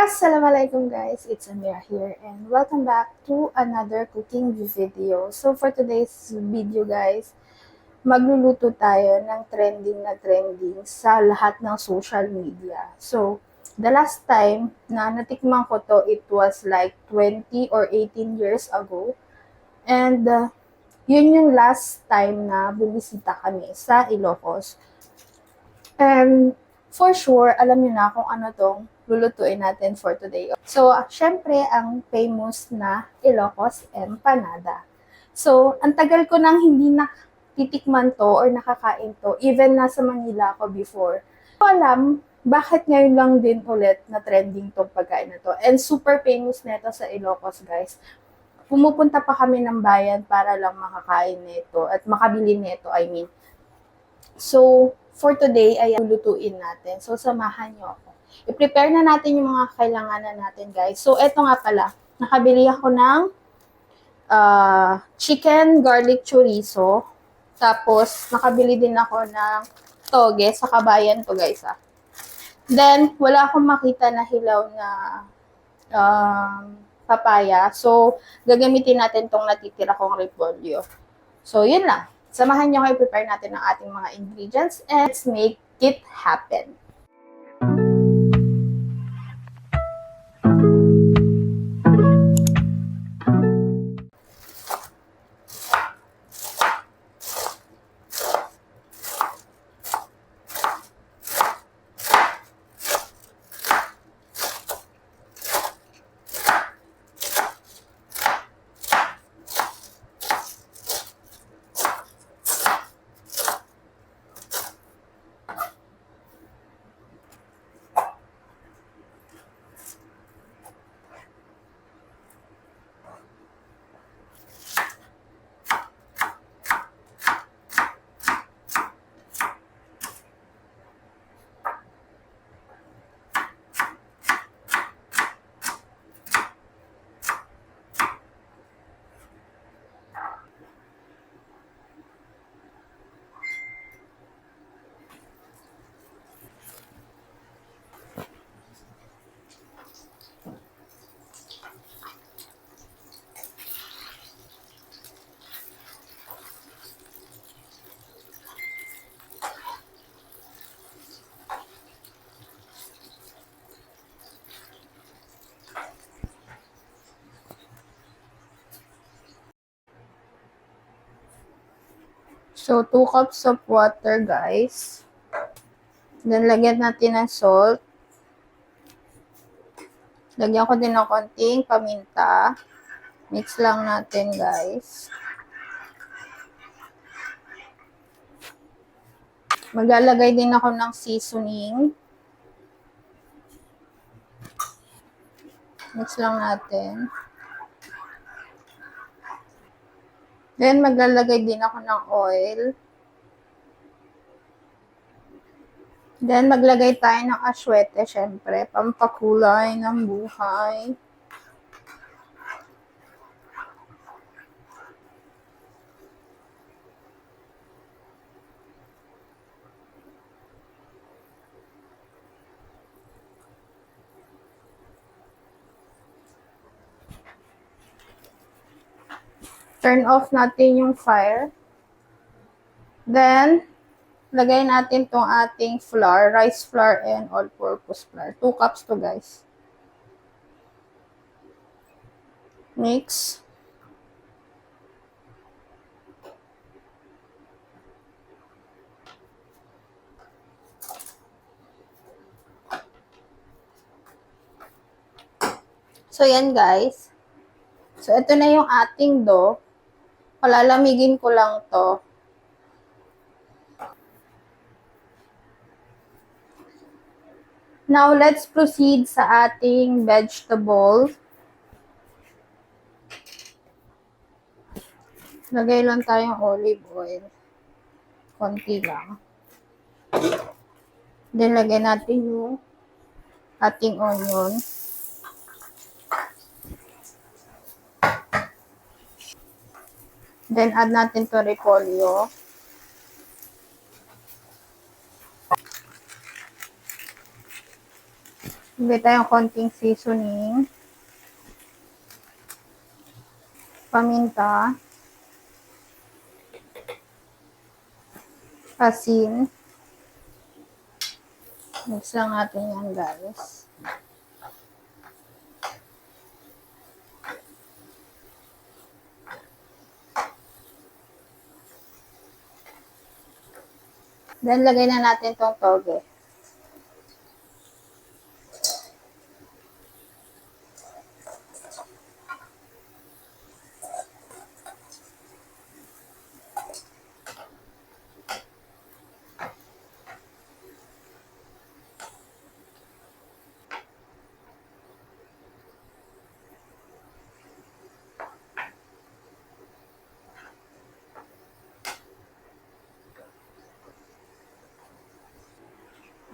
Assalamualaikum guys, it's Amira here and welcome back to another cooking video. So for today's video guys, magluluto tayo ng trending sa lahat ng social media. So the last time na natikman ko to, it was like 20 or 18 years ago. And yun yung last time na bumisita kami sa Ilocos. And for sure, alam niyo na kung ano tong lulutuin natin for today. So, syempre, ang famous na Ilocos Empanada. So, ang tagal ko nang hindi titikman to or nakakain to, even nasa Manila ako before. So, alam, bakit ngayon lang din ulit na trending tong pagkain na to. And super famous nito sa Ilocos, guys. Pumupunta pa kami ng bayan para lang makakain nito at makabili nito, I mean. So, for today ay lulutuin natin. So, samahan niyo ako. I-prepare na natin yung mga kailanganan natin, guys. So, eto nga pala. Nakabili ako ng chicken garlic chorizo. Tapos, nakabili din ako ng toge sa kabayan to, guys. Then, wala akong makita na hilaw na papaya. So, gagamitin natin tong natitira kong repolyo. So, yun lang. Samahan niyo kayo, prepare natin ang ating mga ingredients and let's make it happen. So, 2 cups of water, guys. Then, lagyan natin ng salt. Lagyan ko din ng konting paminta. Mix lang natin, guys. Maglalagay din ako ng seasoning. Mix lang natin. Then, maglalagay din ako ng oil. Then, maglagay tayo ng aswete, syempre. Pampakulay ng buhay. Turn off natin yung fire. Then, lagay natin tong ating flour, rice flour and all-purpose flour. 2 cups to, guys. Mix. So, yan, guys. So, ito na yung ating dough. Palalamigin ko lang to. Now, let's proceed sa ating vegetable. Lagay lang tayong olive oil. Konti lang. Then, lagay natin yung ating onion. Then, add natin to repolyo. Lagay tayong konting seasoning. Paminta. Asin. Mix lang natin yan, guys. Then, lagay na natin tong toge.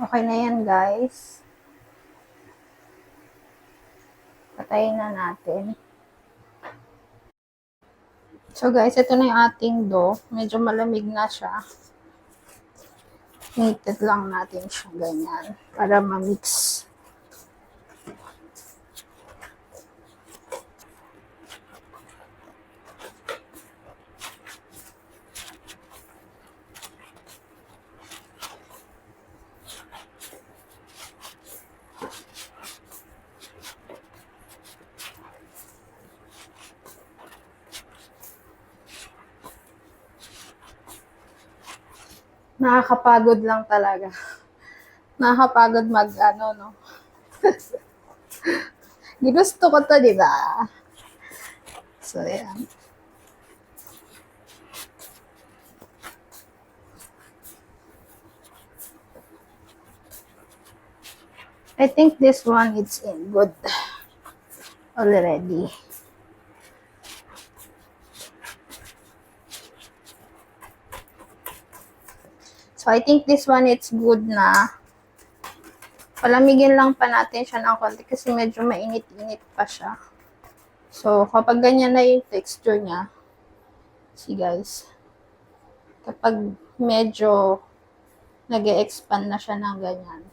Okay na yan, guys. Patayin na natin. So, guys, ito na yung ating dough. Medyo malamig na siya. Heated lang natin siya ganyan para ma-mix. Nakakapagod lang talaga. Nakakapagod no? Ginusto ko to, di ba? So, yan. I think this one is in good already. So, I think this one it's good na. Palamigin lang pa natin siya ng konti kasi medyo mainit-init pa siya. So, kapag ganyan na yung texture niya, see guys, kapag medyo nag-e-expand na siya ng ganyan,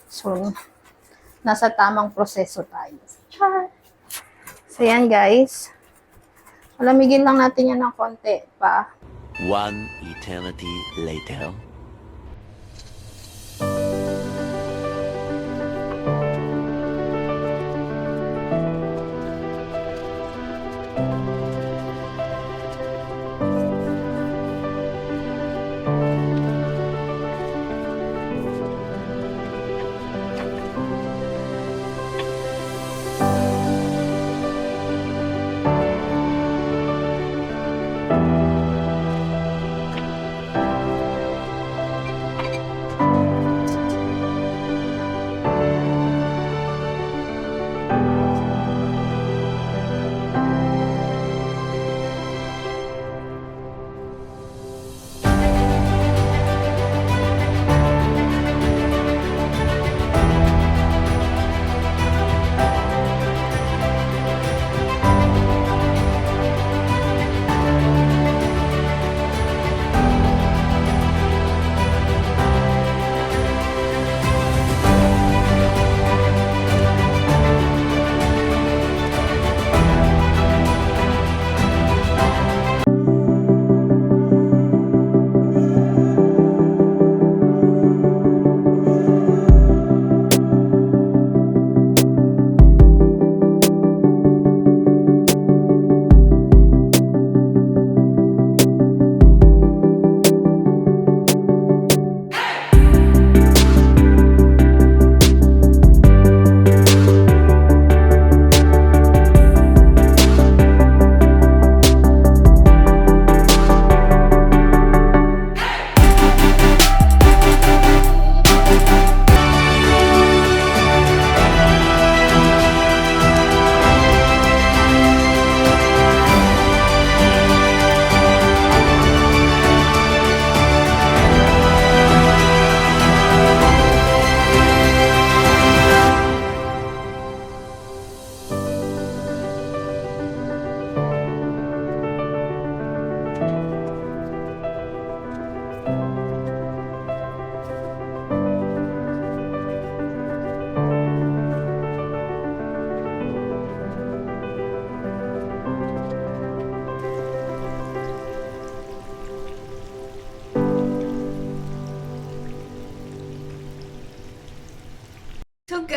so, nasa tamang proseso tayo. So, yan guys. Palamigin lang natin yan ng konti pa. One eternity later.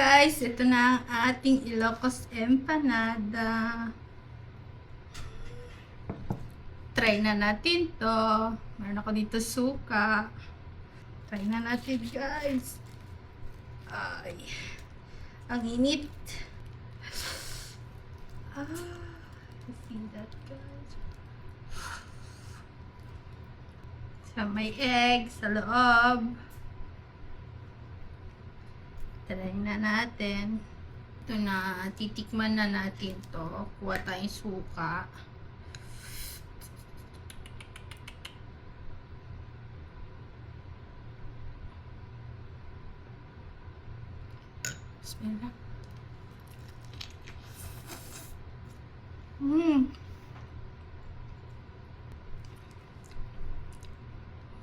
guys, ito na ang ating Ilocos empanada. Try na natin to. Meron ako dito suka. Try na natin guys. Ay, ang init. You feel that guys? So, may egg sa loob. Try na natin. Ito na, titikman na natin to. Kuha tayong suka. Bismillah.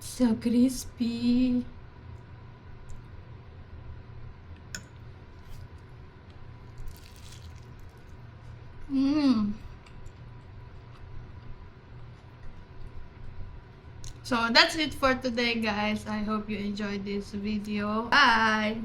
So crispy. So that's it for today guys. I hope you enjoyed this video. Bye!